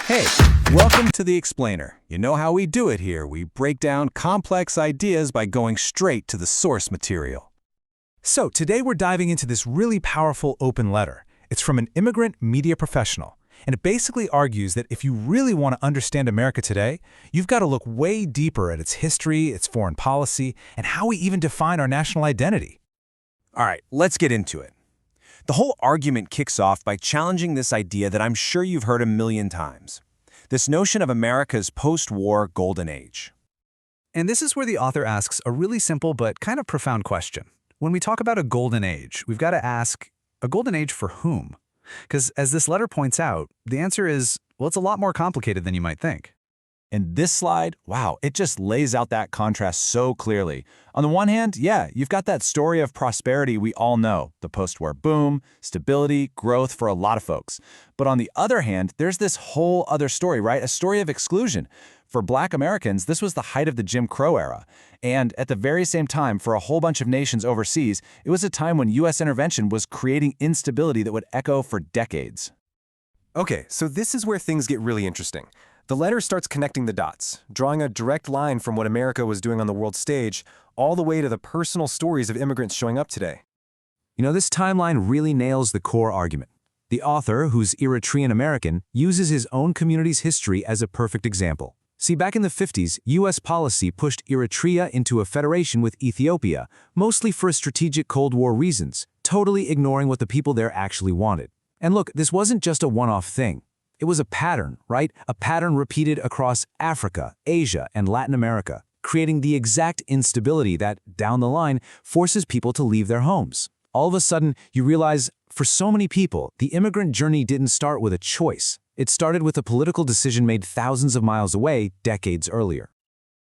Hey, welcome to The Explainer. You know how we do it here. We break down complex ideas by going straight to the source material. So today we're diving into this really powerful open letter. It's from an immigrant media professional, and it basically argues that if you really want to understand America today, you've got to look way deeper at its history, its foreign policy, and how we even define our national identity. All right, let's get into it. The whole argument kicks off by challenging this idea that I'm sure you've heard a million times. This notion of America's post-war golden age. And this is where the author asks a really simple but kind of profound question. When we talk about a golden age, we've got to ask, a golden age for whom? Because as this letter points out, the answer is, well, it's a lot more complicated than you might think. And this slide, wow, it just lays out that contrast so clearly. On the one hand, yeah, you've got that story of prosperity we all know, the post-war boom, stability, growth for a lot of folks. But on the other hand, there's this whole other story, right? A story of exclusion. For Black Americans, this was the height of the Jim Crow era. And at the very same time, for a whole bunch of nations overseas, it was a time when U.S. intervention was creating instability that would echo for decades. Okay, so this is where things get really interesting. The letter starts connecting the dots, drawing a direct line from what America was doing on the world stage all the way to the personal stories of immigrants showing up today. You know, this timeline really nails the core argument. The author, who's Eritrean-American, uses his own community's history as a perfect example. See, back in the 50s, U.S. policy pushed Eritrea into a federation with Ethiopia, mostly for strategic Cold War reasons, totally ignoring what the people there actually wanted. And look, this wasn't just a one-off thing. It was a pattern, right? A pattern repeated across Africa, Asia, and Latin America, creating the exact instability that, down the line, forces people to leave their homes. All of a sudden, you realize, for so many people, the immigrant journey didn't start with a choice. It started with a political decision made thousands of miles away, decades earlier.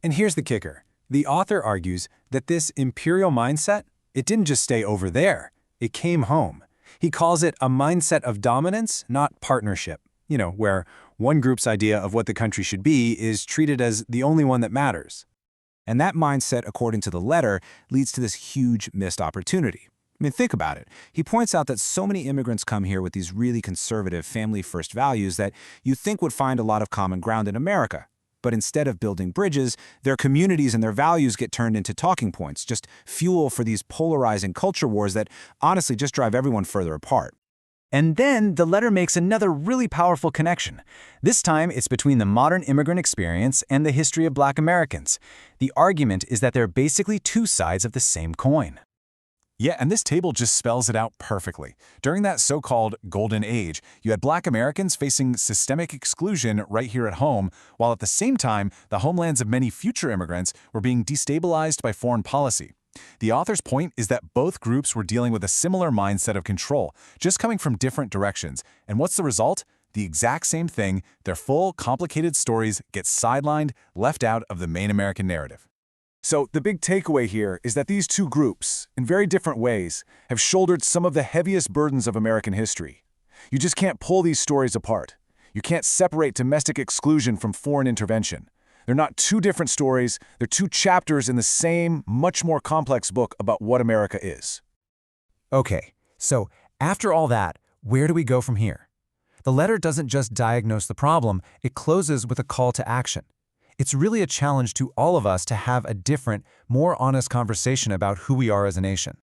And here's the kicker. The author argues that this imperial mindset, it didn't just stay over there. It came home. He calls it a mindset of dominance, not partnership. You know, where one group's idea of what the country should be is treated as the only one that matters. And that mindset, according to the letter, leads to this huge missed opportunity. I mean, think about it. He points out that so many immigrants come here with these really conservative family-first values that you think would find a lot of common ground in America. But instead of building bridges, their communities and their values get turned into talking points, just fuel for these polarizing culture wars that honestly just drive everyone further apart. And then the letter makes another really powerful connection. This time, it's between the modern immigrant experience and the history of Black Americans. The argument is that they're basically two sides of the same coin. Yeah, and this table just spells it out perfectly. During that so-called golden age, you had Black Americans facing systemic exclusion right here at home, while at the same time, the homelands of many future immigrants were being destabilized by foreign policy. The author's point is that both groups were dealing with a similar mindset of control, just coming from different directions. And what's the result? The exact same thing. Their full, complicated stories get sidelined, left out of the main American narrative. So the big takeaway here is that these two groups, in very different ways, have shouldered some of the heaviest burdens of American history. You just can't pull these stories apart. You can't separate domestic exclusion from foreign intervention. They're not two different stories, they're two chapters in the same, much more complex book about what America is. Okay, so after all that, where do we go from here? The letter doesn't just diagnose the problem, it closes with a call to action. It's really a challenge to all of us to have a different, more honest conversation about who we are as a nation.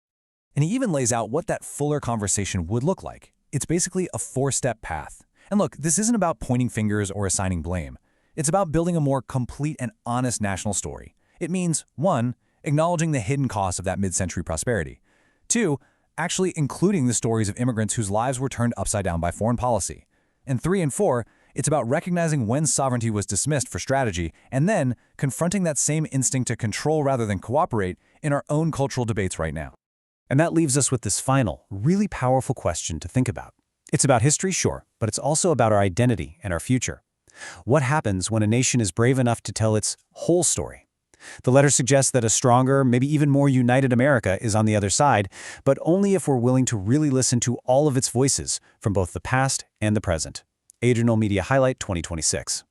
And he even lays out what that fuller conversation would look like. It's basically a four-step path. And look, this isn't about pointing fingers or assigning blame. It's about building a more complete and honest national story. It means, 1, acknowledging the hidden costs of that mid-century prosperity. 2, actually including the stories of immigrants whose lives were turned upside down by foreign policy. And 3 and 4, it's about recognizing when sovereignty was dismissed for strategy and then confronting that same instinct to control rather than cooperate in our own cultural debates right now. And that leaves us with this final, really powerful question to think about. It's about history, sure, but it's also about our identity and our future. What happens when a nation is brave enough to tell its whole story? The letter suggests that a stronger, maybe even more united America is on the other side, but only if we're willing to really listen to all of its voices from both the past and the present. Adrianal Media Highlight 2026.